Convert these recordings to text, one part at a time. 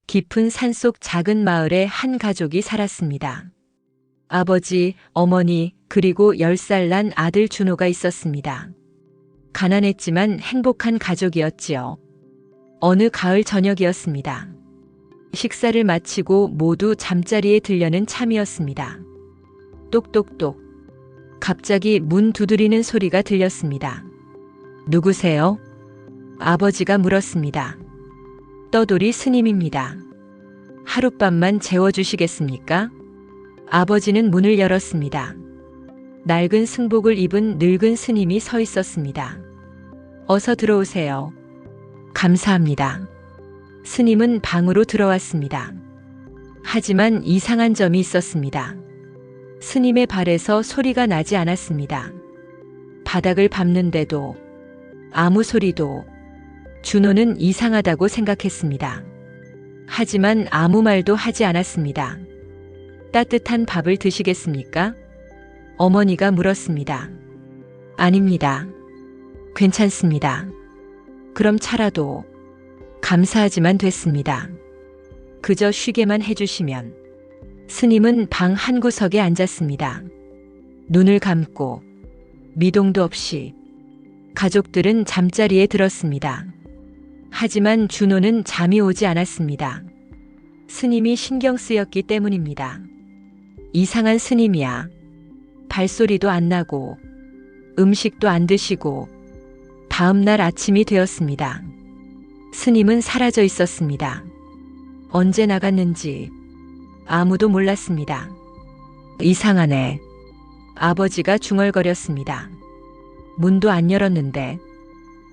깊은 산속 작은 마을에 한 가족이 살았습니다. 아버지, 어머니, 그리고 10살 난 아들 준호가 있었습니다. 가난했지만 행복한 가족이었지요. 어느 가을 저녁이었습니다. 식사를 마치고 모두 잠자리에 들려는 참이었습니다. 똑똑똑. 갑자기 문 두드리는 소리가 들렸습니다. 누구세요? 아버지가 물었습니다. 떠돌이 스님입니다. 하룻밤만 재워주시겠습니까? 아버지는 문을 열었습니다. 낡은 승복을 입은 늙은 스님이 서 있었습니다. 어서 들어오세요. 감사합니다. 스님은 방으로 들어왔습니다. 하지만 이상한 점이 있었습니다. 스님의 발에서 소리가 나지 않았습니다. 바닥을 밟는데도 아무 소리도. 준호는 이상하다고 생각했습니다. 하지만 아무 말도 하지 않았습니다. 따뜻한 밥을 드시겠습니까? 어머니가 물었습니다. 아닙니다. 괜찮습니다. 그럼 차라도. 감사하지만 됐습니다. 그저 쉬게만 해주시면. 스님은 방 한구석에 앉았습니다. 눈을 감고 미동도 없이. 가족들은 잠자리에 들었습니다. 하지만 준호는 잠이 오지 않았습니다. 스님이 신경 쓰였기 때문입니다. 이상한 스님이야. 발소리도 안 나고 음식도 안 드시고. 다음 날 아침이 되었습니다. 스님은 사라져 있었습니다. 언제 나갔는지 아무도 몰랐습니다. 이상하네. 아버지가 중얼거렸습니다. 문도 안 열었는데.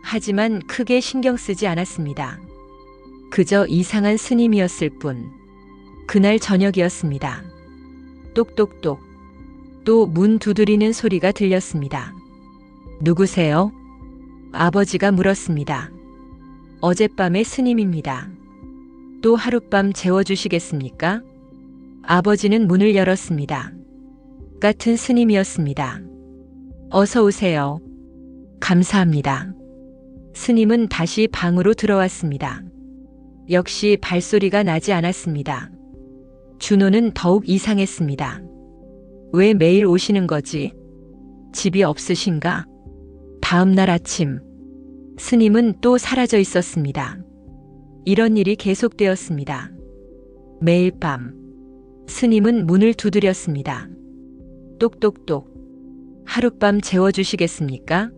하지만 크게 신경 쓰지 않았습니다. 그저 이상한 스님이었을 뿐. 그날 저녁이었습니다. 똑똑똑. 또 문 두드리는 소리가 들렸습니다. 누구세요? 아버지가 물었습니다. 어젯밤의 스님입니다. 또 하룻밤 재워주시겠습니까? 아버지는 문을 열었습니다. 같은 스님이었습니다. 어서 오세요. 감사합니다. 스님은 다시 방으로 들어왔습니다. 역시 발소리가 나지 않았습니다. 준호는 더욱 이상했습니다. 왜 매일 오시는 거지? 집이 없으신가? 다음 날 아침, 스님은 또 사라져 있었습니다. 이런 일이 계속되었습니다. 매일 밤, 스님은 문을 두드렸습니다. 똑똑똑. 하룻밤 재워주시겠습니까?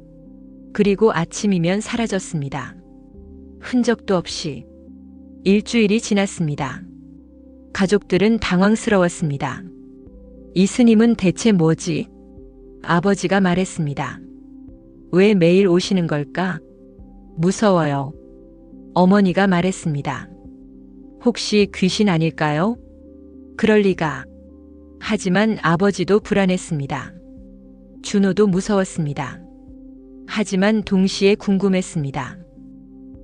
그리고 아침이면 사라졌습니다. 흔적도 없이. 일주일이 지났습니다. 가족들은 당황스러웠습니다. 이 스님은 대체 뭐지? 아버지가 말했습니다. 왜 매일 오시는 걸까? 무서워요. 어머니가 말했습니다. 혹시 귀신 아닐까요? 그럴 리가. 하지만 아버지도 불안했습니다. 준호도 무서웠습니다. 하지만 동시에 궁금했습니다.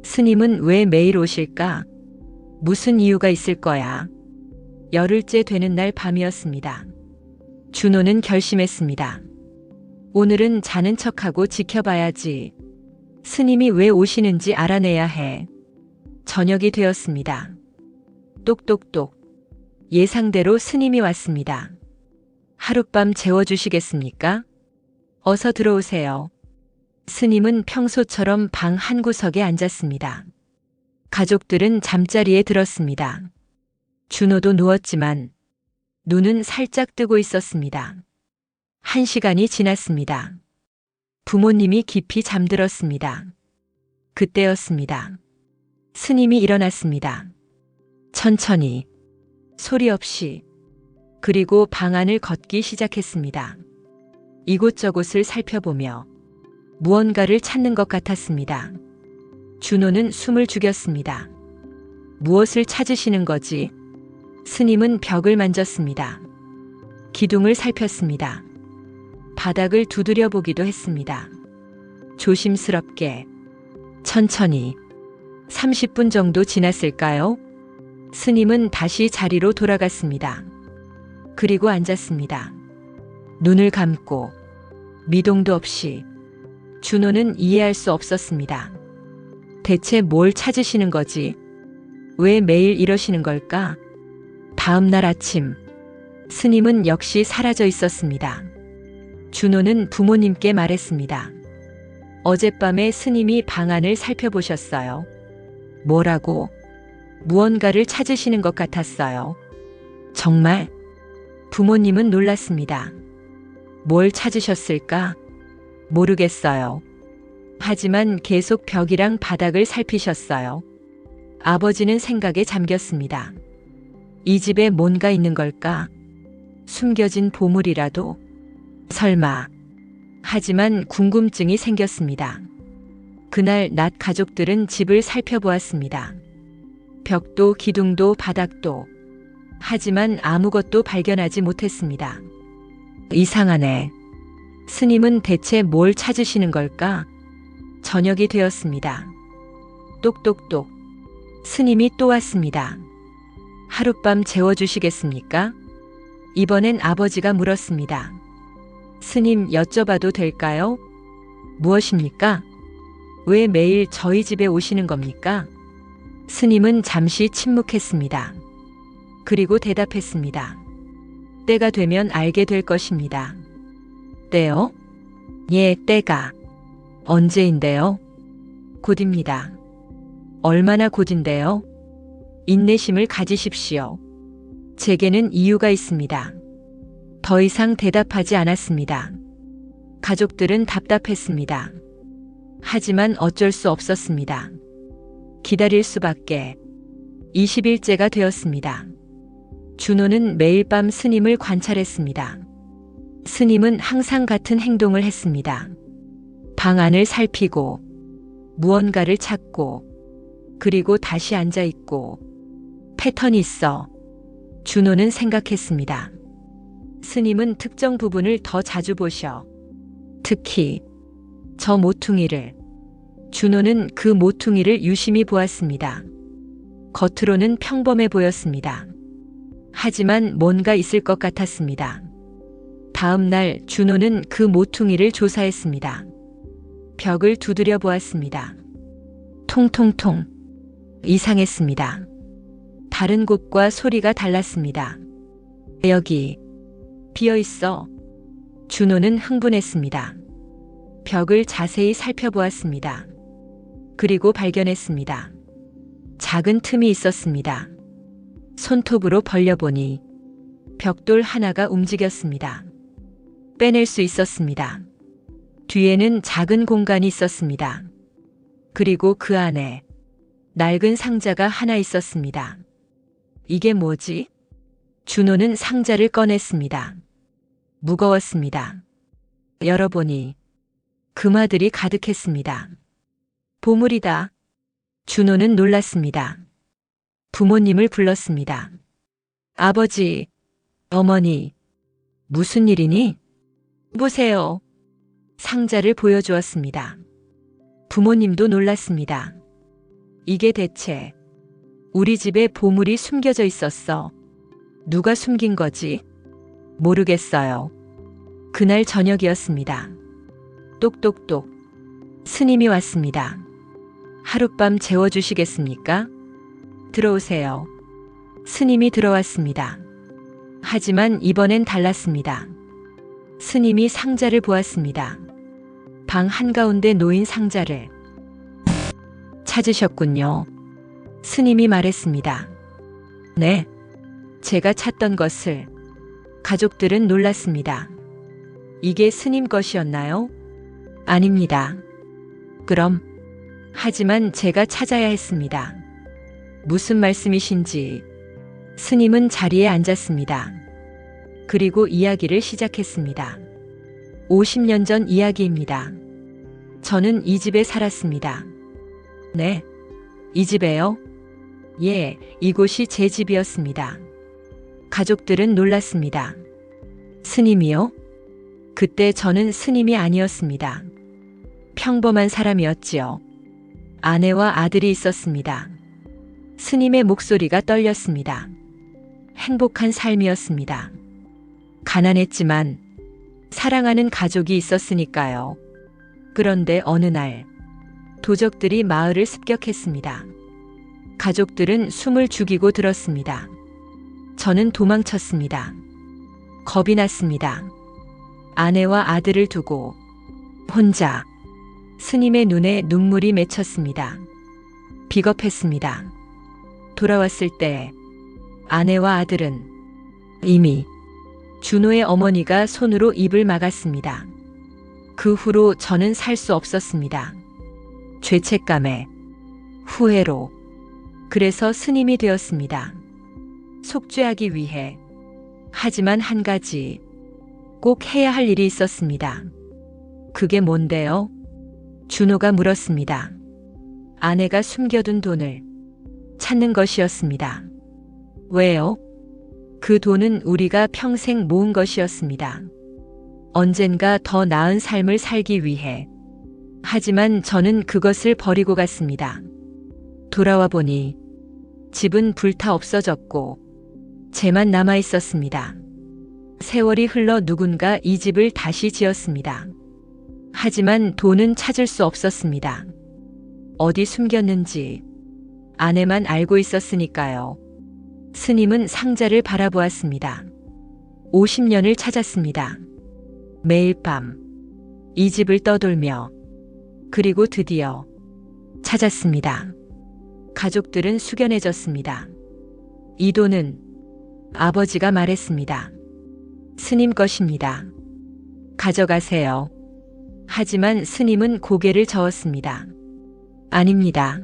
스님은 왜 매일 오실까? 무슨 이유가 있을 거야. 열흘째 되는 날 밤이었습니다. 준호는 결심했습니다. 오늘은 자는 척하고 지켜봐야지. 스님이 왜 오시는지 알아내야 해. 저녁이 되었습니다. 똑똑똑. 예상대로 스님이 왔습니다. 하룻밤 재워주시겠습니까? 어서 들어오세요. 스님은 평소처럼 방 한구석에 앉았습니다. 가족들은 잠자리에 들었습니다. 준호도 누웠지만 눈은 살짝 뜨고 있었습니다. 1시간이 지났습니다. 부모님이 깊이 잠들었습니다. 그때였습니다. 스님이 일어났습니다. 천천히, 소리 없이, 그리고 방 안을 걷기 시작했습니다. 이곳저곳을 살펴보며 무언가를 찾는 것 같았습니다. 준호는 숨을 죽였습니다. 무엇을 찾으시는 거지? 스님은 벽을 만졌습니다. 기둥을 살폈습니다. 바닥을 두드려 보기도 했습니다. 조심스럽게, 천천히. 30분 정도 지났을까요? 스님은 다시 자리로 돌아갔습니다. 그리고 앉았습니다. 눈을 감고 미동도 없이. 준호는 이해할 수 없었습니다. 대체 뭘 찾으시는 거지? 왜 매일 이러시는 걸까? 다음 날 아침, 스님은 역시 사라져 있었습니다. 준호는 부모님께 말했습니다. 어젯밤에 스님이 방안을 살펴보셨어요. 뭐라고? 무언가를 찾으시는 것 같았어요. 정말? 부모님은 놀랐습니다. 뭘 찾으셨을까? 모르겠어요. 하지만 계속 벽이랑 바닥을 살피셨어요. 아버지는 생각에 잠겼습니다. 이 집에 뭔가 있는 걸까? 숨겨진 보물이라도? 설마. 하지만 궁금증이 생겼습니다. 그날 낮 가족들은 집을 살펴보았습니다. 벽도 기둥도 바닥도. 하지만 아무것도 발견하지 못했습니다. 이상하네. 스님은 대체 뭘 찾으시는 걸까? 저녁이 되었습니다. 똑똑똑. 스님이 또 왔습니다. 하룻밤 재워주시겠습니까? 이번엔 아버지가 물었습니다. 스님, 여쭤봐도 될까요? 무엇입니까? 왜 매일 저희 집에 오시는 겁니까? 스님은 잠시 침묵했습니다. 그리고 대답했습니다. 때가 되면 알게 될 것입니다. 때요? 예, 때가. 언제인데요? 곧입니다. 얼마나 곧인데요? 인내심을 가지십시오. 제게는 이유가 있습니다. 더 이상 대답하지 않았습니다. 가족들은 답답했습니다. 하지만 어쩔 수 없었습니다. 기다릴 수밖에. 20일째가 되었습니다. 준호는 매일 밤 스님을 관찰했습니다. 스님은 항상 같은 행동을 했습니다. 방 안을 살피고, 무언가를 찾고, 그리고 다시 앉아있고, 패턴이 있어. 준호는 생각했습니다. 스님은 특정 부분을 더 자주 보셔. 특히 저 모퉁이를. 준호는 그 모퉁이를 유심히 보았습니다. 겉으로는 평범해 보였습니다. 하지만 뭔가 있을 것 같았습니다. 다음 날 준호는 그 모퉁이를 조사했습니다. 벽을 두드려 보았습니다. 통통통. 이상했습니다. 다른 곳과 소리가 달랐습니다. 여기 비어 있어. 준호는 흥분했습니다. 벽을 자세히 살펴보았습니다. 그리고 발견했습니다. 작은 틈이 있었습니다. 손톱으로 벌려보니 벽돌 하나가 움직였습니다. 빼낼 수 있었습니다. 뒤에는 작은 공간이 있었습니다. 그리고 그 안에 낡은 상자가 하나 있었습니다. 이게 뭐지? 준호는 상자를 꺼냈습니다. 무거웠습니다. 열어보니 금화들이 가득했습니다. 보물이다. 준호는 놀랐습니다. 부모님을 불렀습니다. 아버지, 어머니, 무슨 일이니? 보세요. 상자를 보여주었습니다. 부모님도 놀랐습니다. 이게 대체 우리 집에 보물이 숨겨져 있었어. 누가 숨긴 거지? 모르겠어요. 그날 저녁이었습니다. 똑똑똑. 스님이 왔습니다. 하룻밤 재워주시겠습니까? 들어오세요. 스님이 들어왔습니다. 하지만 이번엔 달랐습니다. 스님이 상자를 보았습니다. 방 한가운데 놓인 상자를. 찾으셨군요. 스님이 말했습니다. 네. 제가 찾던 것을. 가족들은 놀랐습니다. 이게 스님 것이었나요? 아닙니다. 그럼. 하지만 제가 찾아야 했습니다. 무슨 말씀이신지. 스님은 자리에 앉았습니다. 그리고 이야기를 시작했습니다. 50년 전 이야기입니다. 저는 이 집에 살았습니다. 네. 이 집에요? 예, 이곳이 제 집이었습니다. 가족들은 놀랐습니다. 스님이요? 그때 저는 스님이 아니었습니다. 평범한 사람이었지요. 아내와 아들이 있었습니다. 스님의 목소리가 떨렸습니다. 행복한 삶이었습니다. 가난했지만 사랑하는 가족이 있었으니까요. 그런데 어느 날 도적들이 마을을 습격했습니다. 가족들은 숨을 죽이고 들었습니다. 저는 도망쳤습니다. 겁이 났습니다. 아내와 아들을 두고 혼자. 스님의 눈에 눈물이 맺혔습니다. 비겁했습니다. 돌아왔을 때 아내와 아들은 이미 준호의 어머니가 손으로 입을 막았습니다. 그 후로 저는 살 수 없었습니다. 죄책감에 후회로. 그래서 스님이 되었습니다. 속죄하기 위해. 하지만 한 가지 꼭 해야 할 일이 있었습니다. 그게 뭔데요? 준호가 물었습니다. 아내가 숨겨둔 돈을 찾는 것이었습니다. 왜요? 그 돈은 우리가 평생 모은 것이었습니다. 언젠가 더 나은 삶을 살기 위해. 하지만 저는 그것을 버리고 갔습니다. 돌아와 보니 집은 불타 없어졌고 재만 남아 있었습니다. 세월이 흘러 누군가 이 집을 다시 지었습니다. 하지만 돈은 찾을 수 없었습니다. 어디 숨겼는지 아내만 알고 있었으니까요. 스님은 상자를 바라보았습니다. 50년을 찾았습니다. 매일 밤 이 집을 떠돌며. 그리고 드디어 찾았습니다. 가족들은 숙연해졌습니다. 이 돈은 아버지가 말했습니다. 스님 것입니다. 가져가세요. 하지만 스님은 고개를 저었습니다. 아닙니다.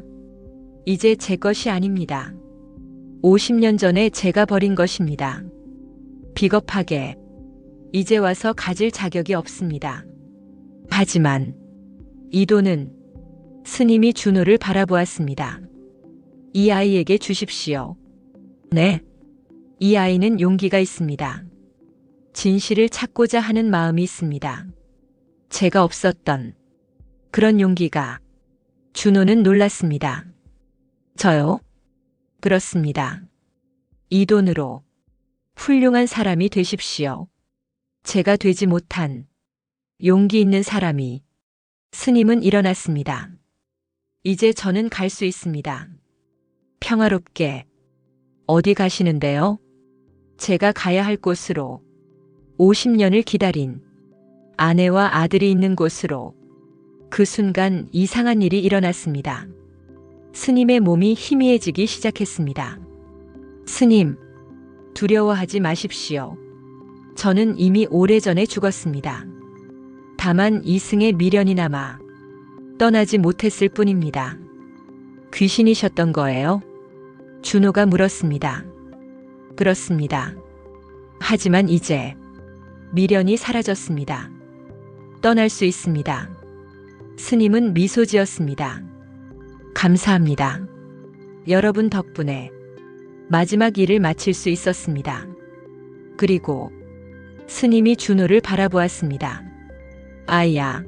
이제 제 것이 아닙니다. 50년 전에 제가 버린 것입니다. 비겁하게. 이제 와서 가질 자격이 없습니다. 하지만 이 돈은. 스님이 준호를 바라보았습니다. 이 아이에게 주십시오. 네. 이 아이는 용기가 있습니다. 진실을 찾고자 하는 마음이 있습니다. 제가 없었던 그런 용기가. 준호는 놀랐습니다. 저요? 그렇습니다. 이 돈으로 훌륭한 사람이 되십시오. 제가 되지 못한 용기 있는 사람이. 스님은 일어났습니다. 이제 저는 갈 수 있습니다. 평화롭게. 어디 가시는데요? 제가 가야 할 곳으로. 50년을 기다린 아내와 아들이 있는 곳으로. 그 순간 이상한 일이 일어났습니다. 스님의 몸이 희미해지기 시작했습니다. 스님, 두려워하지 마십시오. 저는 이미 오래전에 죽었습니다. 다만 이승의 미련이 남아 떠나지 못했을 뿐입니다. 귀신이셨던 거예요? 준호가 물었습니다. 그렇습니다. 하지만 이제 미련이 사라졌습니다. 떠날 수 있습니다. 스님은 미소 지었습니다. 감사합니다. 여러분 덕분에 마지막 일을 마칠 수 있었습니다. 그리고 스님이 준호를 바라보았습니다. 아이야.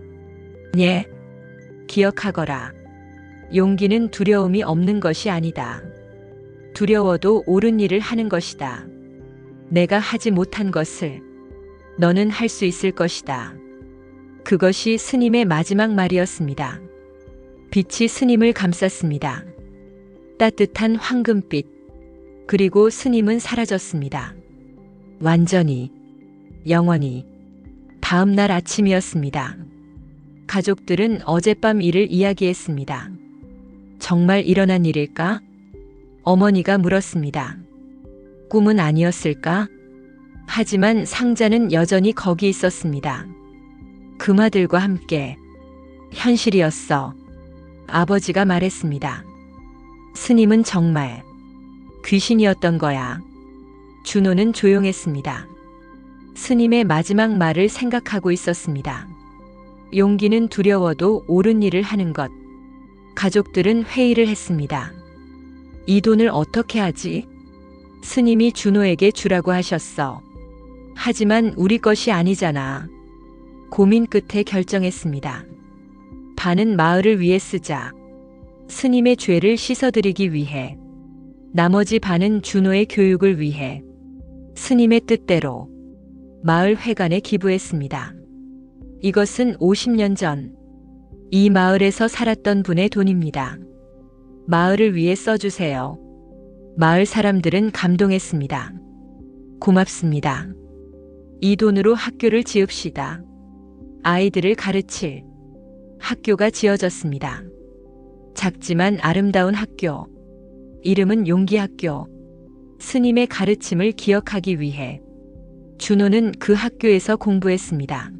예. 기억하거라. 용기는 두려움이 없는 것이 아니다. 두려워도 옳은 일을 하는 것이다. 내가 하지 못한 것을 너는 할 수 있을 것이다. 그것이 스님의 마지막 말이었습니다. 빛이 스님을 감쌌습니다. 따뜻한 황금빛. 그리고 스님은 사라졌습니다. 완전히. 영원히. 다음 날 아침이었습니다. 가족들은 어젯밤 일을 이야기했습니다. 정말 일어난 일일까? 어머니가 물었습니다. 꿈은 아니었을까? 하지만 상자는 여전히 거기 있었습니다. 금화들과 함께. 현실이었어. 아버지가 말했습니다. 스님은 정말 귀신이었던 거야. 준호는 조용했습니다. 스님의 마지막 말을 생각하고 있었습니다. 용기는 두려워도 옳은 일을 하는 것. 가족들은 회의를 했습니다. 이 돈을 어떻게 하지? 스님이 준호에게 주라고 하셨어. 하지만 우리 것이 아니잖아. 고민 끝에 결정했습니다. 반은 마을을 위해 쓰자. 스님의 죄를 씻어드리기 위해. 나머지 반은 준호의 교육을 위해. 스님의 뜻대로 마을 회관에 기부했습니다. 이것은 50년 전 이 마을에서 살았던 분의 돈입니다. 마을을 위해 써주세요. 마을 사람들은 감동했습니다. 고맙습니다. 이 돈으로 학교를 지읍시다. 아이들을 가르칠 학교가 지어졌습니다. 작지만 아름다운 학교. 이름은 용기학교. 스님의 가르침을 기억하기 위해 준호는 그 학교에서 공부했습니다.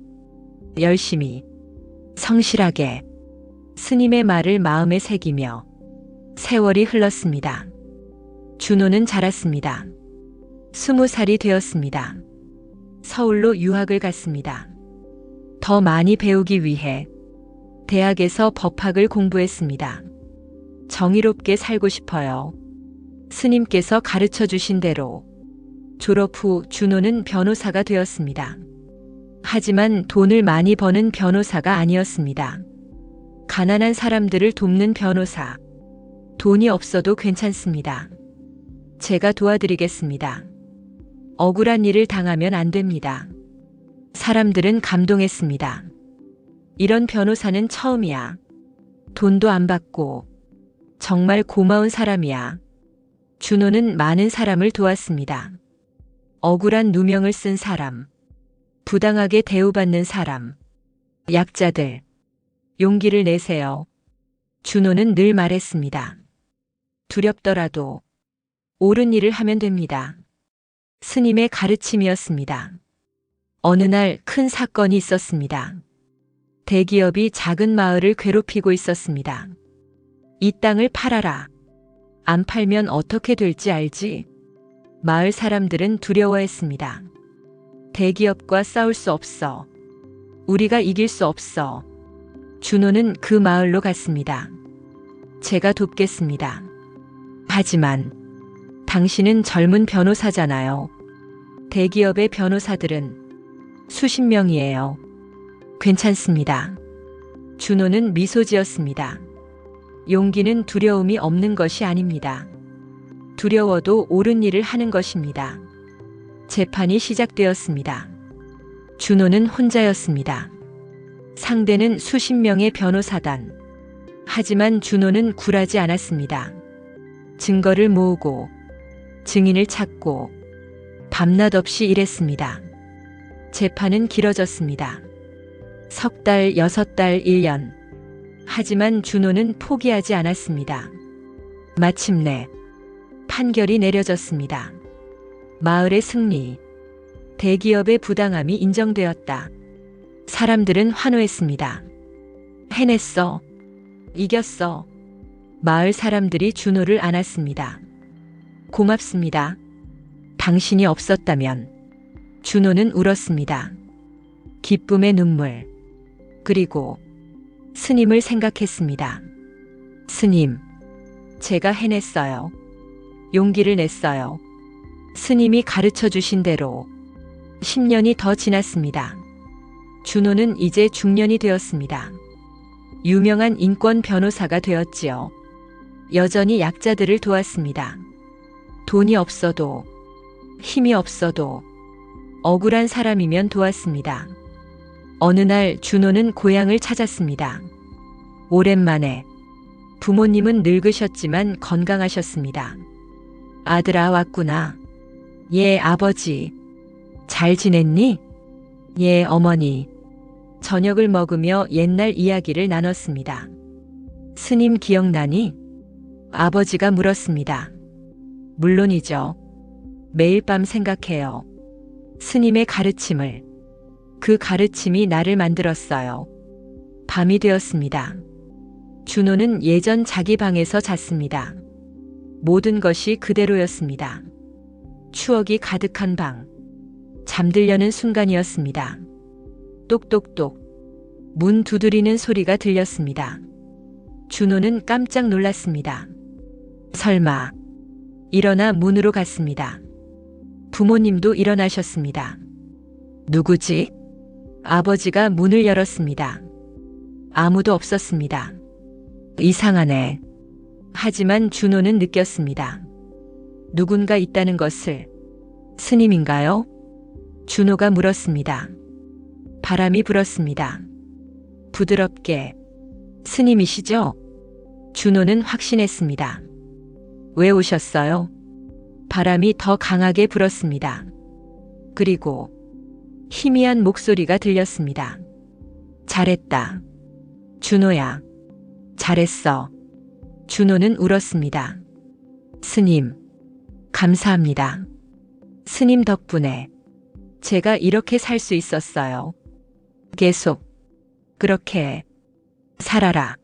열심히, 성실하게 스님의 말을 마음에 새기며 세월이 흘렀습니다. 준호는 자랐습니다. 20살이 되었습니다. 서울로 유학을 갔습니다. 더 많이 배우기 위해 대학에서 법학을 공부했습니다. 정의롭게 살고 싶어요. 스님께서 가르쳐 주신 대로 졸업 후 준호는 변호사가 되었습니다. 하지만 돈을 많이 버는 변호사가 아니었습니다. 가난한 사람들을 돕는 변호사. 돈이 없어도 괜찮습니다. 제가 도와드리겠습니다. 억울한 일을 당하면 안 됩니다. 사람들은 감동했습니다. 이런 변호사는 처음이야. 돈도 안 받고 정말 고마운 사람이야. 준호는 많은 사람을 도왔습니다. 억울한 누명을 쓴 사람, 부당하게 대우받는 사람, 약자들, 용기를 내세요. 준호는 늘 말했습니다. 두렵더라도 옳은 일을 하면 됩니다. 스님의 가르침이었습니다. 어느 날 큰 사건이 있었습니다. 대기업이 작은 마을을 괴롭히고 있었습니다. 이 땅을 팔아라. 안 팔면 어떻게 될지 알지? 마을 사람들은 두려워했습니다. 대기업과 싸울 수 없어. 우리가 이길 수 없어. 준호는 그 마을로 갔습니다. 제가 돕겠습니다. 하지만 당신은 젊은 변호사잖아요. 대기업의 변호사들은 수십 명이에요. 괜찮습니다. 준호는 미소 지었습니다. 용기는 두려움이 없는 것이 아닙니다. 두려워도 옳은 일을 하는 것입니다. 재판이 시작되었습니다. 준호는 혼자였습니다. 상대는 수십 명의 변호사단. 하지만 준호는 굴하지 않았습니다. 증거를 모으고 증인을 찾고 밤낮 없이 일했습니다. 재판은 길어졌습니다. 석 달, 6달, 1년. 하지만 준호는 포기하지 않았습니다. 마침내 판결이 내려졌습니다. 마을의 승리. 대기업의 부당함이 인정되었다. 사람들은 환호했습니다. 해냈어. 이겼어. 마을 사람들이 준호를 안았습니다. 고맙습니다. 당신이 없었다면. 준호는 울었습니다. 기쁨의 눈물. 그리고 스님을 생각했습니다. 스님, 제가 해냈어요. 용기를 냈어요. 스님이 가르쳐 주신 대로 10년이 더 지났습니다. 준호는 이제 중년이 되었습니다. 유명한 인권 변호사가 되었지요. 여전히 약자들을 도왔습니다. 돈이 없어도, 힘이 없어도, 억울한 사람이면 도왔습니다. 어느 날 준호는 고향을 찾았습니다. 오랜만에. 부모님은 늙으셨지만 건강하셨습니다. 아들아, 왔구나. 예, 아버지. 잘 지냈니? 예, 어머니. 저녁을 먹으며 옛날 이야기를 나눴습니다. 스님 기억나니? 아버지가 물었습니다. 물론이죠. 매일 밤 생각해요. 스님의 가르침을. 그 가르침이 나를 만들었어요. 밤이 되었습니다. 준호는 예전 자기 방에서 잤습니다. 모든 것이 그대로였습니다. 추억이 가득한 방. 잠들려는 순간이었습니다. 똑똑똑. 문 두드리는 소리가 들렸습니다. 준호는 깜짝 놀랐습니다. 설마. 일어나 문으로 갔습니다. 부모님도 일어나셨습니다. 누구지? 아버지가 문을 열었습니다. 아무도 없었습니다. 이상하네. 하지만 준호는 느꼈습니다. 누군가 있다는 것을. 스님인가요? 준호가 물었습니다. 바람이 불었습니다. 부드럽게. 스님이시죠? 준호는 확신했습니다. 왜 오셨어요? 바람이 더 강하게 불었습니다. 그리고 희미한 목소리가 들렸습니다. 잘했다. 준호야. 잘했어. 준호는 울었습니다. 스님, 감사합니다. 스님 덕분에 제가 이렇게 살 수 있었어요. 계속 그렇게 살아라.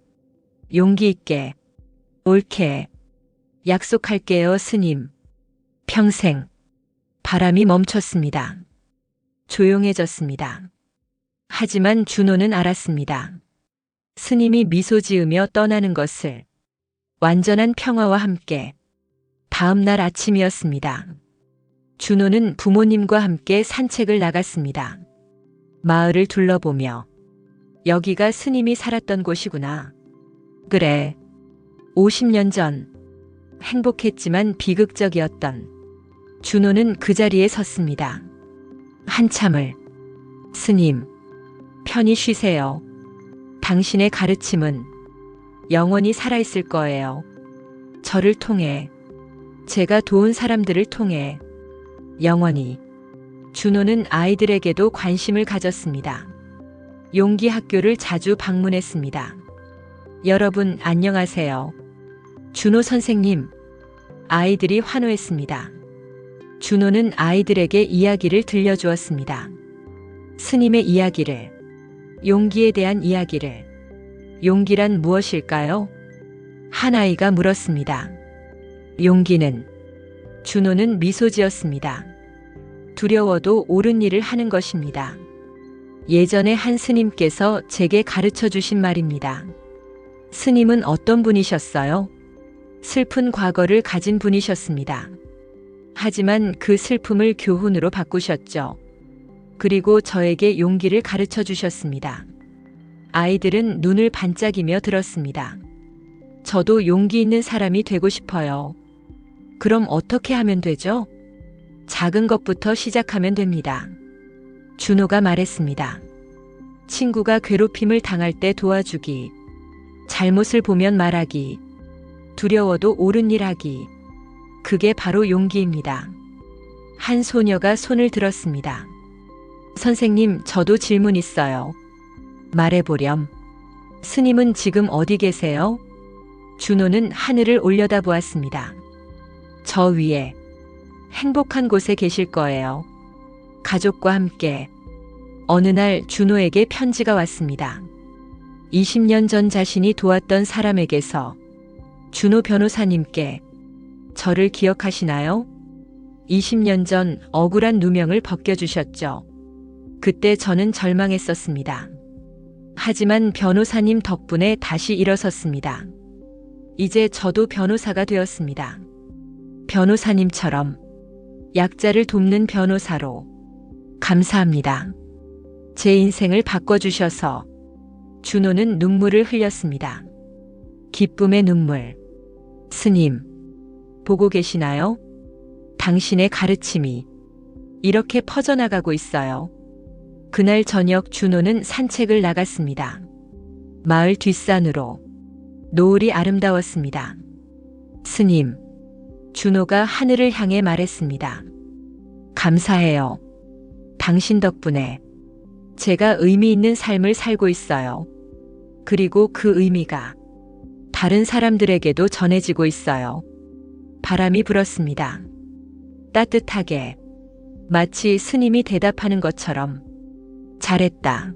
용기 있게, 옳게. 약속할게요, 스님. 평생. 바람이 멈췄습니다. 조용해졌습니다. 하지만 준호는 알았습니다. 스님이 미소 지으며 떠나는 것을. 완전한 평화와 함께. 다음 날 아침이었습니다. 준호는 부모님과 함께 산책을 나갔습니다. 마을을 둘러보며 여기가 스님이 살았던 곳이구나. 그래. 50년 전 행복했지만 비극적이었던 준호는 그 자리에 섰습니다. 한참을 스님, 편히 쉬세요. 당신의 가르침은 영원히 살아있을 거예요. 저를 통해, 제가 도운 사람들을 통해 영원히. 준호는 아이들에게도 관심을 가졌습니다. 용기 학교를 자주 방문했습니다. 여러분 안녕하세요. 준호 선생님. 아이들이 환호했습니다. 준호는 아이들에게 이야기를 들려주었습니다. 스님의 이야기를, 용기에 대한 이야기를. 용기란 무엇일까요? 한 아이가 물었습니다. 용기는, 준호는 미소 지었습니다. 두려워도 옳은 일을 하는 것입니다. 예전에 한 스님께서 제게 가르쳐 주신 말입니다. 스님은 어떤 분이셨어요? 슬픈 과거를 가진 분이셨습니다. 하지만 그 슬픔을 교훈으로 바꾸셨죠. 그리고 저에게 용기를 가르쳐 주셨습니다. 아이들은 눈을 반짝이며 들었습니다. 저도 용기 있는 사람이 되고 싶어요. 그럼 어떻게 하면 되죠? 작은 것부터 시작하면 됩니다. 준호가 말했습니다. 친구가 괴롭힘을 당할 때 도와주기, 잘못을 보면 말하기, 두려워도 옳은 일 하기. 그게 바로 용기입니다. 한 소녀가 손을 들었습니다. 선생님, 저도 질문 있어요. 말해보렴. 스님은 지금 어디 계세요? 준호는 하늘을 올려다보았습니다. 저 위에, 행복한 곳에 계실 거예요. 가족과 함께. 어느 날 준호에게 편지가 왔습니다. 20년 전 자신이 도왔던 사람에게서. 준호 변호사님께. 저를 기억하시나요? 20년 전 억울한 누명을 벗겨주셨죠. 그때 저는 절망했었습니다. 하지만 변호사님 덕분에 다시 일어섰습니다. 이제 저도 변호사가 되었습니다. 변호사님처럼 약자를 돕는 변호사로. 감사합니다. 제 인생을 바꿔주셔서. 준호는 눈물을 흘렸습니다. 기쁨의 눈물. 스님, 보고 계시나요? 당신의 가르침이 이렇게 퍼져나가고 있어요. 그날 저녁 준호는 산책을 나갔습니다. 마을 뒷산으로. 노을이 아름다웠습니다. 스님, 준호가 하늘을 향해 말했습니다. 감사해요. 당신 덕분에 제가 의미 있는 삶을 살고 있어요. 그리고 그 의미가 다른 사람들에게도 전해지고 있어요. 바람이 불었습니다. 따뜻하게. 마치 스님이 대답하는 것처럼. 잘했다.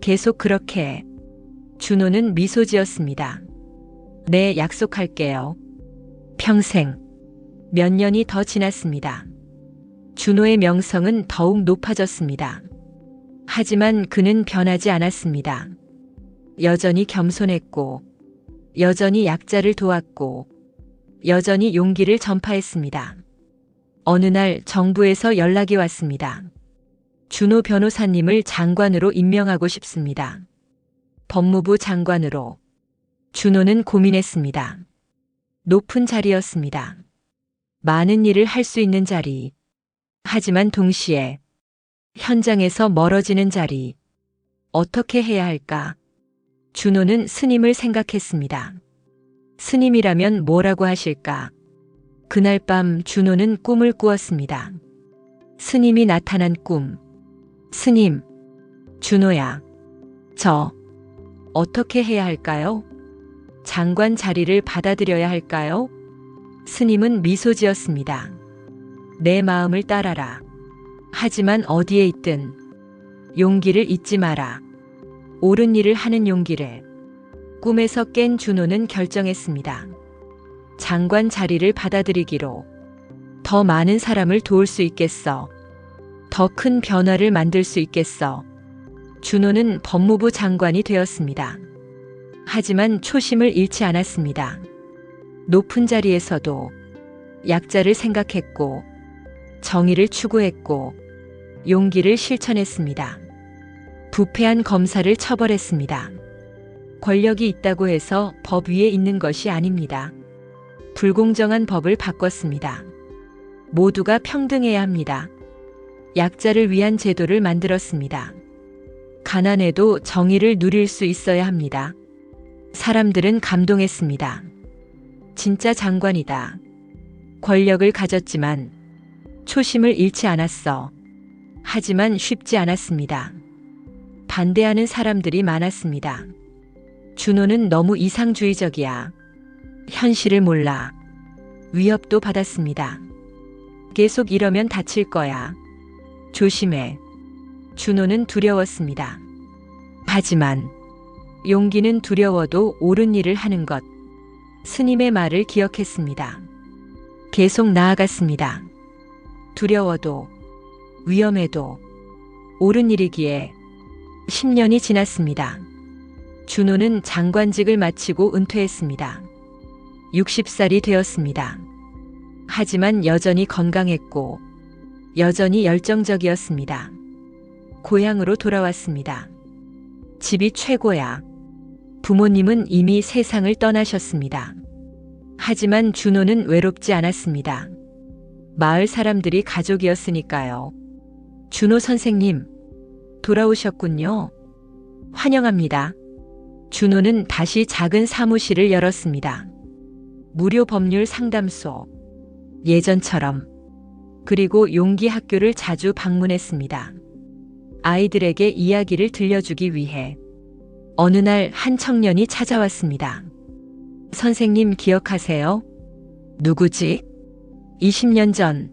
계속 그렇게. 준호는 미소 지었습니다. 네, 약속할게요. 평생. 몇 년이 더 지났습니다. 준호의 명성은 더욱 높아졌습니다. 하지만 그는 변하지 않았습니다. 여전히 겸손했고, 여전히 약자를 도왔고, 여전히 용기를 전파했습니다. 어느 날 정부에서 연락이 왔습니다. 준호 변호사님을 장관으로 임명하고 싶습니다. 법무부 장관으로. 준호는 고민했습니다. 높은 자리였습니다. 많은 일을 할 수 있는 자리. 하지만 동시에 현장에서 멀어지는 자리. 어떻게 해야 할까? 준호는 스님을 생각했습니다. 스님이라면 뭐라고 하실까? 그날 밤 준호는 꿈을 꾸었습니다. 스님이 나타난 꿈. 스님, 준호야. 저 어떻게 해야 할까요? 장관 자리를 받아들여야 할까요? 스님은 미소 지었습니다. 내 마음을 따라라. 하지만 어디에 있든 용기를 잊지 마라. 옳은 일을 하는 용기를. 꿈에서 깬 준호는 결정했습니다. 장관 자리를 받아들이기로. 더 많은 사람을 도울 수 있겠어. 더 큰 변화를 만들 수 있겠어. 준호는 법무부 장관이 되었습니다. 하지만 초심을 잃지 않았습니다. 높은 자리에서도 약자를 생각했고, 정의를 추구했고, 용기를 실천했습니다. 부패한 검사를 처벌했습니다. 권력이 있다고 해서 법 위에 있는 것이 아닙니다. 불공정한 법을 바꿨습니다. 모두가 평등해야 합니다. 약자를 위한 제도를 만들었습니다. 가난해도 정의를 누릴 수 있어야 합니다. 사람들은 감동했습니다. 진짜 장관이다. 권력을 가졌지만 초심을 잃지 않았어. 하지만 쉽지 않았습니다. 반대하는 사람들이 많았습니다. 준호는 너무 이상주의적이야. 현실을 몰라. 위협도 받았습니다. 계속 이러면 다칠 거야. 조심해. 준호는 두려웠습니다. 하지만 용기는 두려워도 옳은 일을 하는 것. 스님의 말을 기억했습니다. 계속 나아갔습니다. 두려워도 위험해도 옳은 일이기에 10년이 지났습니다. 준호는 장관직을 마치고 은퇴했습니다. 60살이 되었습니다. 하지만 여전히 건강했고 여전히 열정적이었습니다. 고향으로 돌아왔습니다. 집이 최고야. 부모님은 이미 세상을 떠나셨습니다. 하지만 준호는 외롭지 않았습니다. 마을 사람들이 가족이었으니까요. 준호 선생님, 돌아오셨군요. 환영합니다. 준호는 다시 작은 사무실을 열었습니다. 무료 법률 상담소. 예전처럼. 그리고 용기 학교를 자주 방문했습니다. 아이들에게 이야기를 들려주기 위해. 어느 날 한 청년이 찾아왔습니다. 선생님 기억하세요? 누구지? 20년 전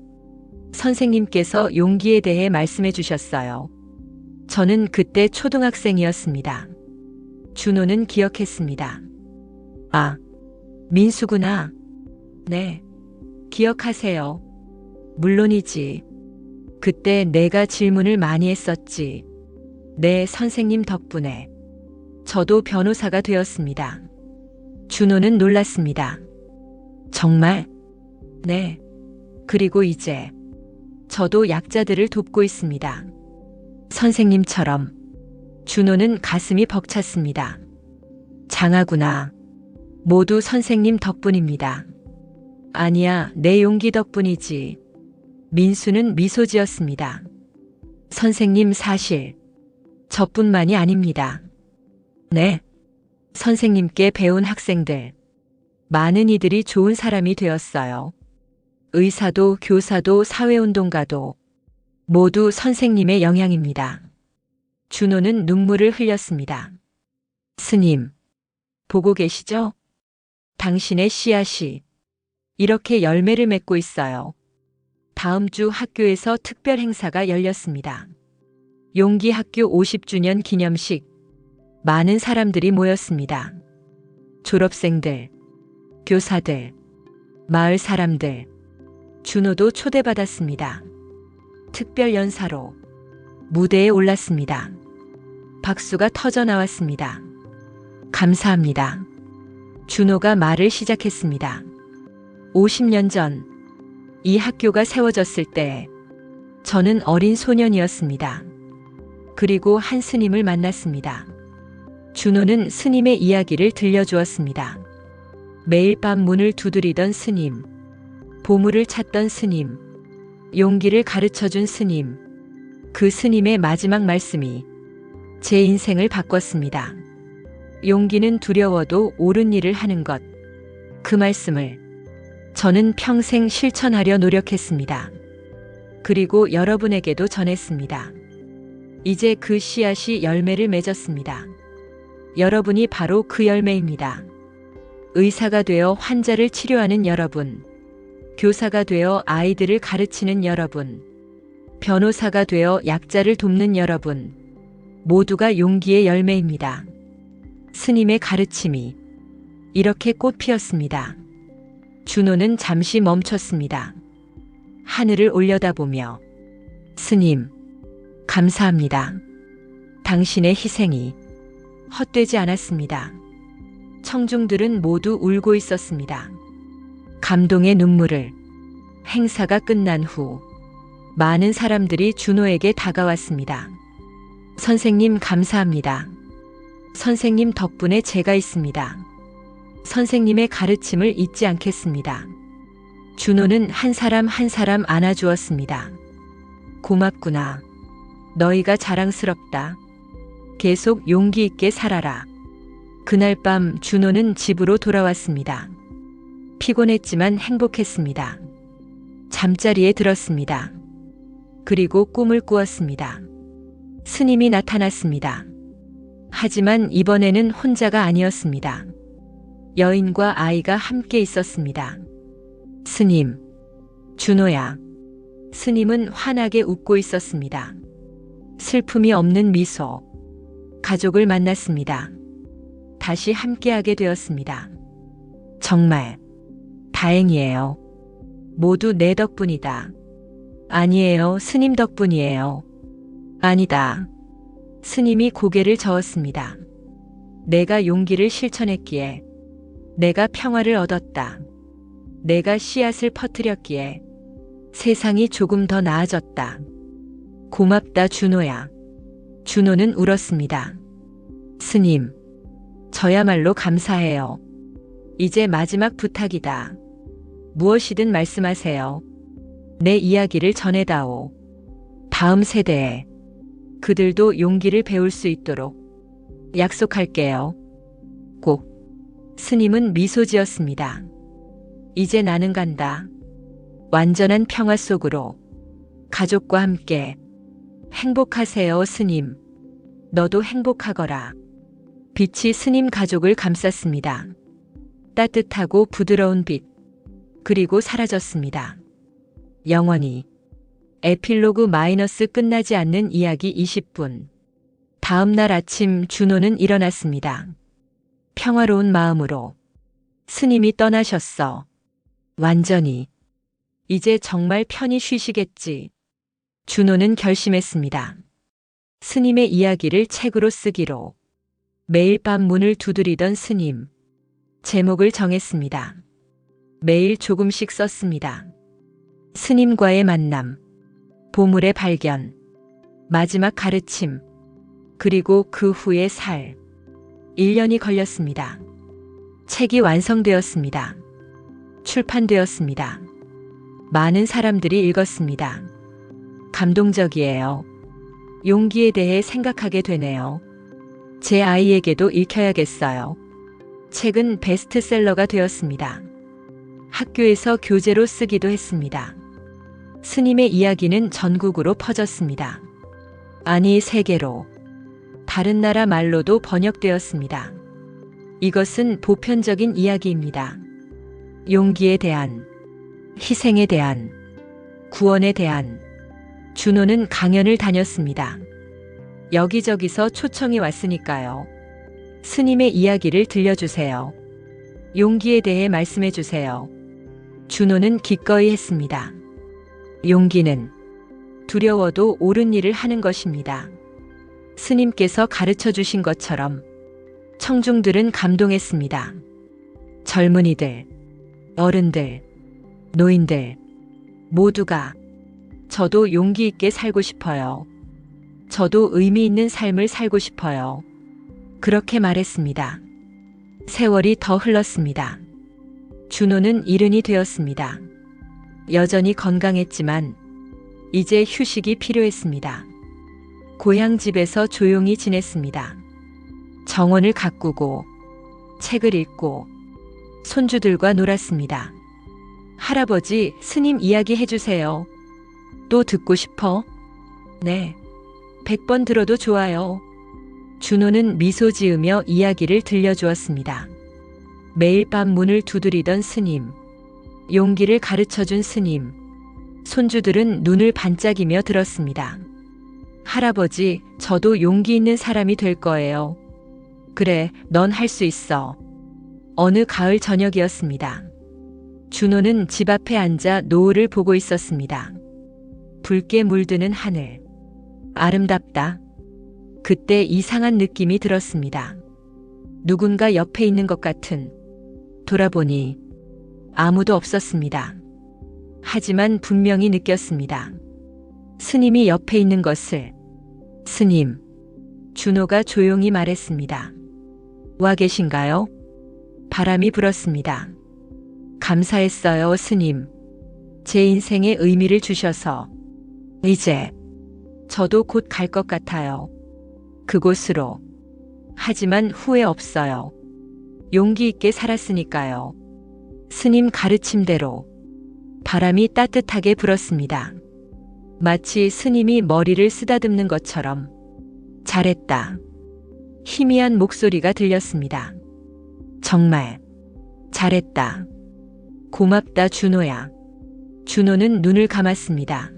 선생님께서 용기에 대해 말씀해 주셨어요. 저는 그때 초등학생이었습니다. 준호는 기억했습니다. 아, 민수구나. 네, 기억하세요. 물론이지. 그때 내가 질문을 많이 했었지. 네, 선생님 덕분에 저도 변호사가 되었습니다. 준호는 놀랐습니다. 정말? 네. 그리고 이제 저도 약자들을 돕고 있습니다. 선생님처럼. 준호는 가슴이 벅찼습니다. 장하구나. 모두 선생님 덕분입니다. 아니야, 내 용기 덕분이지. 민수는 미소 지었습니다. 선생님 사실 저뿐만이 아닙니다. 네. 선생님께 배운 학생들. 많은 이들이 좋은 사람이 되었어요. 의사도 교사도 사회운동가도 모두 선생님의 영향입니다. 준호는 눈물을 흘렸습니다. 스님, 보고 계시죠? 당신의 씨앗이 이렇게 열매를 맺고 있어요. 다음 주 학교에서 특별 행사가 열렸습니다. 용기 학교 50주년 기념식. 많은 사람들이 모였습니다. 졸업생들, 교사들, 마을 사람들. 준호도 초대받았습니다. 특별 연사로 무대에 올랐습니다. 박수가 터져 나왔습니다. 감사합니다. 준호가 말을 시작했습니다. 50년 전 이 학교가 세워졌을 때 저는 어린 소년이었습니다. 그리고 한 스님을 만났습니다. 준호는 스님의 이야기를 들려주었습니다. 매일 밤 문을 두드리던 스님, 보물을 찾던 스님, 용기를 가르쳐준 스님. 그 스님의 마지막 말씀이 제 인생을 바꿨습니다. 용기는 두려워도 옳은 일을 하는 것. 그 말씀을 저는 평생 실천하려 노력했습니다. 그리고 여러분에게도 전했습니다. 이제 그 씨앗이 열매를 맺었습니다. 여러분이 바로 그 열매입니다. 의사가 되어 환자를 치료하는 여러분, 교사가 되어 아이들을 가르치는 여러분, 변호사가 되어 약자를 돕는 여러분, 모두가 용기의 열매입니다. 스님의 가르침이 이렇게 꽃 피었습니다. 준호는 잠시 멈췄습니다. 하늘을 올려다보며 스님, 감사합니다. 당신의 희생이 헛되지 않았습니다. 청중들은 모두 울고 있었습니다. 감동의 눈물을. 행사가 끝난 후 많은 사람들이 준호에게 다가왔습니다. 선생님 감사합니다. 선생님 덕분에 제가 있습니다. 선생님의 가르침을 잊지 않겠습니다. 준호는 한 사람 한 사람 안아주었습니다. 고맙구나. 너희가 자랑스럽다. 계속 용기 있게 살아라. 그날 밤 준호는 집으로 돌아왔습니다. 피곤했지만 행복했습니다. 잠자리에 들었습니다. 그리고 꿈을 꾸었습니다. 스님이 나타났습니다. 하지만 이번에는 혼자가 아니었습니다. 여인과 아이가 함께 있었습니다. 스님, 준호야. 스님은 환하게 웃고 있었습니다. 슬픔이 없는 미소. 가족을 만났습니다. 다시 함께하게 되었습니다. 정말 다행이에요. 모두 내 덕분이다. 아니에요, 스님 덕분이에요. 아니다. 스님이 고개를 저었습니다. 내가 용기를 실천했기에, 내가 평화를 얻었다. 내가 씨앗을 퍼뜨렸기에 세상이 조금 더 나아졌다. 고맙다, 준호야. 준호는 울었습니다. 스님, 저야말로 감사해요. 이제 마지막 부탁이다. 무엇이든 말씀하세요. 내 이야기를 전해다오. 다음 세대에 그들도 용기를 배울 수 있도록 약속할게요. 꼭. 스님은 미소 지었습니다. 이제 나는 간다. 완전한 평화 속으로 가족과 함께. 행복하세요, 스님. 너도 행복하거라. 빛이 스님 가족을 감쌌습니다. 따뜻하고 부드러운 빛. 그리고 사라졌습니다. 영원히. 에필로그 마이너스 끝나지 않는 이야기 20분. 다음 날 아침 준호는 일어났습니다. 평화로운 마음으로. 스님이 떠나셨어. 완전히. 이제 정말 편히 쉬시겠지. 준호는 결심했습니다. 스님의 이야기를 책으로 쓰기로. 매일 밤 문을 두드리던 스님. 제목을 정했습니다. 매일 조금씩 썼습니다. 스님과의 만남. 보물의 발견. 마지막 가르침. 그리고 그 후의 살. 1년이 걸렸습니다. 책이 완성되었습니다. 출판되었습니다. 많은 사람들이 읽었습니다. 감동적이에요. 용기에 대해 생각하게 되네요. 제 아이에게도 읽혀야겠어요. 책은 베스트셀러가 되었습니다. 학교에서 교재로 쓰기도 했습니다. 스님의 이야기는 전국으로 퍼졌습니다. 아니, 세계로. 다른 나라 말로도 번역되었습니다. 이것은 보편적인 이야기입니다. 용기에 대한, 희생에 대한, 구원에 대한. 준호는 강연을 다녔습니다. 여기저기서 초청이 왔으니까요. 스님의 이야기를 들려주세요. 용기에 대해 말씀해 주세요. 준호는 기꺼이 했습니다. 용기는 두려워도 옳은 일을 하는 것입니다. 스님께서 가르쳐 주신 것처럼. 청중들은 감동했습니다. 젊은이들, 어른들, 노인들, 모두가 저도 용기 있게 살고 싶어요. 저도 의미 있는 삶을 살고 싶어요. 그렇게 말했습니다. 세월이 더 흘렀습니다. 준호는 일흔이 되었습니다. 여전히 건강했지만 이제 휴식이 필요했습니다. 고향 집에서 조용히 지냈습니다. 정원을 가꾸고 책을 읽고 손주들과 놀았습니다. 할아버지, 스님 이야기 해주세요. 또 듣고 싶어? 네. 100번 들어도 좋아요. 준호는 미소 지으며 이야기를 들려주었습니다. 매일 밤 문을 두드리던 스님, 용기를 가르쳐준 스님, 손주들은 눈을 반짝이며 들었습니다. 할아버지, 저도 용기 있는 사람이 될 거예요. 그래, 넌 할 수 있어. 어느 가을 저녁이었습니다. 준호는 집 앞에 앉아 노을을 보고 있었습니다. 붉게 물드는 하늘. 아름답다. 그때 이상한 느낌이 들었습니다. 누군가 옆에 있는 것 같은. 돌아보니 아무도 없었습니다. 하지만 분명히 느꼈습니다. 스님이 옆에 있는 것을. 스님. 준호가 조용히 말했습니다. 와 계신가요? 바람이 불었습니다. 감사했어요, 스님. 제 인생에 의미를 주셔서. 이제 저도 곧 갈 것 같아요. 그곳으로. 하지만 후회 없어요. 용기 있게 살았으니까요. 스님 가르침대로 바람이 따뜻하게 불었습니다. 마치 스님이 머리를 쓰다듬는 것처럼. 잘했다. 희미한 목소리가 들렸습니다. 정말 잘했다. 고맙다, 준호야. 준호는 눈을 감았습니다.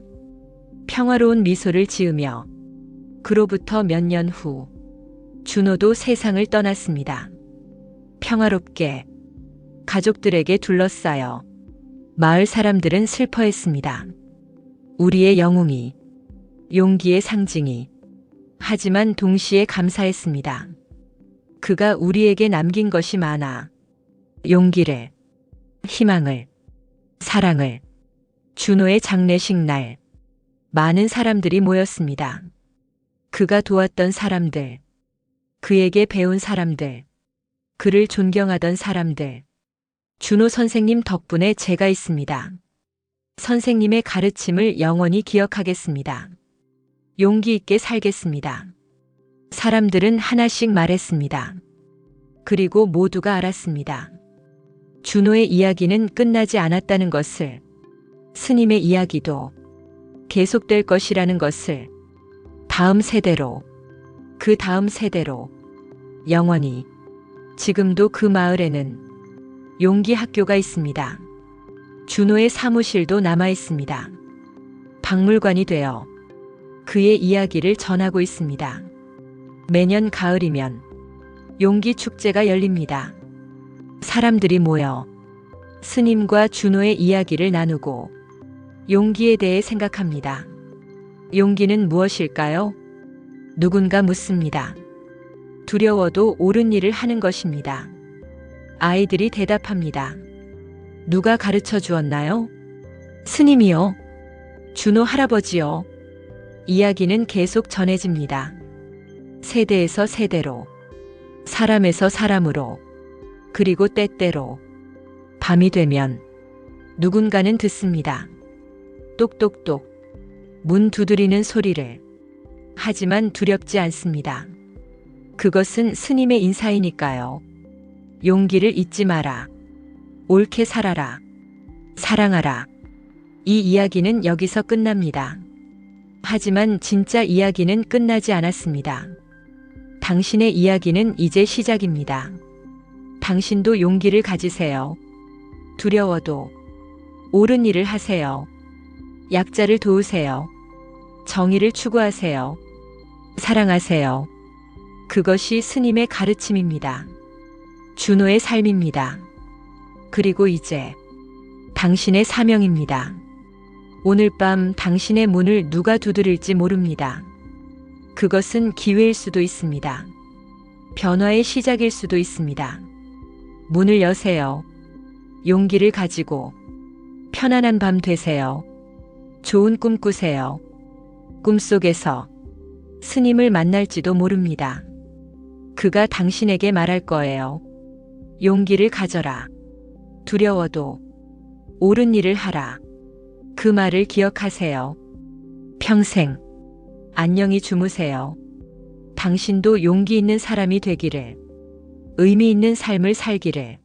평화로운 미소를 지으며. 그로부터 몇 년 후, 준호도 세상을 떠났습니다. 평화롭게 가족들에게 둘러싸여 마을 사람들은 슬퍼했습니다. 우리의 영웅이, 용기의 상징이. 하지만 동시에 감사했습니다. 그가 우리에게 남긴 것이 많아. 용기를, 희망을, 사랑을. 준호의 장례식 날, 많은 사람들이 모였습니다. 그가 도왔던 사람들, 그에게 배운 사람들, 그를 존경하던 사람들. 준호 선생님 덕분에 제가 있습니다. 선생님의 가르침을 영원히 기억하겠습니다. 용기 있게 살겠습니다. 사람들은 하나씩 말했습니다. 그리고 모두가 알았습니다. 준호의 이야기는 끝나지 않았다는 것을, 스님의 이야기도 계속될 것이라는 것을. 다음 세대로, 그 다음 세대로, 영원히. 지금도 그 마을에는 용기 학교가 있습니다. 준호의 사무실도 남아 있습니다. 박물관이 되어 그의 이야기를 전하고 있습니다. 매년 가을이면 용기 축제가 열립니다. 사람들이 모여 스님과 준호의 이야기를 나누고 용기에 대해 생각합니다. 용기는 무엇일까요? 누군가 묻습니다. 두려워도 옳은 일을 하는 것입니다. 아이들이 대답합니다. 누가 가르쳐 주었나요? 스님이요. 준호 할아버지요. 이야기는 계속 전해집니다. 세대에서 세대로, 사람에서 사람으로, 그리고 때때로. 밤이 되면 누군가는 듣습니다. 똑똑똑. 문 두드리는 소리를. 하지만 두렵지 않습니다. 그것은 스님의 인사이니까요. 용기를 잊지 마라. 옳게 살아라. 사랑하라. 이 이야기는 여기서 끝납니다. 하지만 진짜 이야기는 끝나지 않았습니다. 당신의 이야기는 이제 시작입니다. 당신도 용기를 가지세요. 두려워도 옳은 일을 하세요. 약자를 도우세요. 정의를 추구하세요. 사랑하세요. 그것이 스님의 가르침입니다. 준호의 삶입니다. 그리고 이제 당신의 사명입니다. 오늘 밤 당신의 문을 누가 두드릴지 모릅니다. 그것은 기회일 수도 있습니다. 변화의 시작일 수도 있습니다. 문을 여세요. 용기를 가지고 편안한 밤 되세요. 좋은 꿈 꾸세요. 꿈속에서 스님을 만날지도 모릅니다. 그가 당신에게 말할 거예요. 용기를 가져라. 두려워도 옳은 일을 하라. 그 말을 기억하세요. 평생 안녕히 주무세요. 당신도 용기 있는 사람이 되기를, 의미 있는 삶을 살기를.